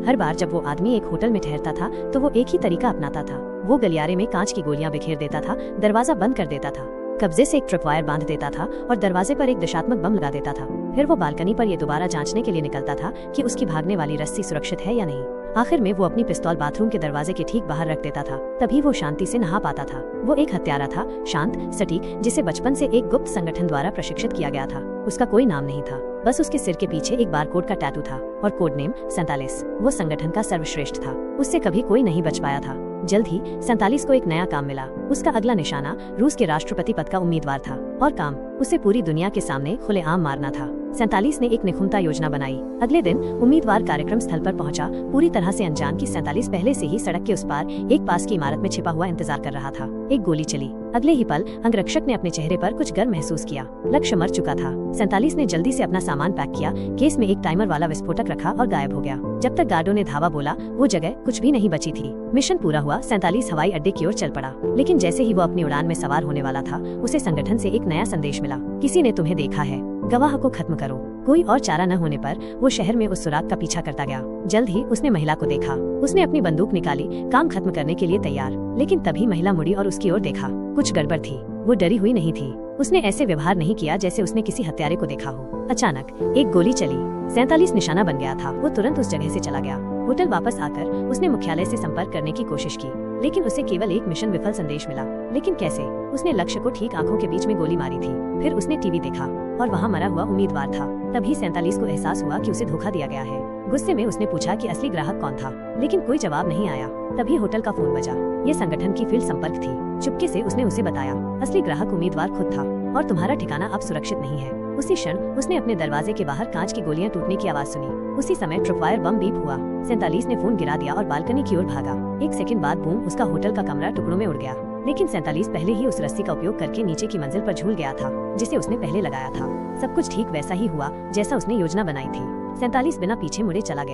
हर बार जब वो आदमी एक होटल में ठहरता था तो वो एक ही तरीका अपनाता था। वो गलियारे में कांच की गोलियां बिखेर देता था, दरवाजा बंद कर देता था, कब्जे से एक ट्रिपवायर बांध देता था और दरवाजे पर एक दिशात्मक बम लगा देता था। फिर वो बालकनी पर ये दोबारा जांचने के लिए निकलता था कि उसकी भागने वाली रस्सी सुरक्षित है या नहीं। आखिर में वो अपनी पिस्तौल बाथरूम के दरवाजे के ठीक बाहर रख देता था, तभी वो शांति से नहा पाता था। वो एक हत्यारा था, शांत, सटीक, जिसे बचपन से एक गुप्त संगठन द्वारा प्रशिक्षित किया गया था। उसका कोई नाम नहीं था, बस उसके सिर के पीछे एक बारकोड का टैटू था और कोड नेम 47। वो संगठन का सर्वश्रेष्ठ था, उससे कभी कोई नहीं बच पाया था। जल्द ही 47 को एक नया काम मिला। उसका अगला निशाना रूस के राष्ट्रपति पद का उम्मीदवार था और काम उसे पूरी दुनिया के सामने खुलेआम मारना था। 47 ने एक निखुंता योजना बनाई। अगले दिन उम्मीदवार कार्यक्रम स्थल पर पहुंचा, पूरी तरह से अनजान कि 47 पहले से ही सड़क के उस पार एक पास की इमारत में छिपा हुआ इंतजार कर रहा था। एक गोली चली। अगले ही पल अंगरक्षक ने अपने चेहरे पर कुछ गर्म महसूस किया। लक्ष्य मर चुका था। 47 ने जल्दी से अपना सामान पैक किया, केस में एक टाइमर वाला विस्फोटक रखा और गायब हो गया। जब तक गार्डों ने धावा बोला, वो जगह कुछ भी नहीं बची थी। मिशन पूरा हुआ। 47 हवाई अड्डे की ओर चल पड़ा, लेकिन जैसे ही वो अपनी उड़ान में सवार होने वाला था, उसे संगठन से एक नया संदेश मिला। किसी ने तुम्हें देखा है, गवाह को खत्म करो। कोई और चारा न होने पर वो शहर में उस सुराग का पीछा करता गया। जल्द ही उसने महिला को देखा। उसने अपनी बंदूक निकाली, काम खत्म करने के लिए तैयार। लेकिन तभी महिला मुड़ी और उसकी ओर देखा। कुछ गड़बड़ थी। वो डरी हुई नहीं थी। उसने ऐसे व्यवहार नहीं किया जैसे उसने किसी हत्यारे को देखा हो। अचानक एक गोली चली। 47 निशाना बन गया था। वो तुरंत उस जगह से चला गया। होटल वापस आकर उसने मुख्यालय से संपर्क करने की कोशिश की, लेकिन उसे केवल एक मिशन विफल संदेश मिला। लेकिन कैसे? उसने लक्ष्य को ठीक आंखों के बीच में गोली मारी थी। फिर उसने टीवी देखा और वहाँ मरा हुआ उम्मीदवार था। तभी 47 को एहसास हुआ कि उसे धोखा दिया गया है। गुस्से में उसने पूछा कि असली ग्राहक कौन था, लेकिन कोई जवाब नहीं आया। तभी होटल का फोन बजा। ये संगठन की फील्ड संपर्क थी। चुपके से उसने उसे बताया, असली ग्राहक उम्मीदवार खुद था और तुम्हारा ठिकाना अब सुरक्षित नहीं है। उसी क्षण उसने अपने दरवाजे के बाहर कांच की गोलियां टूटने की आवाज सुनी। उसी समय ट्रिपवायर बम बीप हुआ। 47 ने फोन गिरा दिया और बालकनी की ओर भागा। एक सेकंड बाद बूम, उसका होटल का कमरा टुकड़ों में उड़ गया। लेकिन 47 पहले ही उस रस्सी का उपयोग करके नीचे की मंजिल पर झूल गया था, जिसे उसने पहले लगाया था। सब कुछ ठीक वैसा ही हुआ जैसा उसने योजना बनाई थी। 47 बिना पीछे मुड़े चला गया।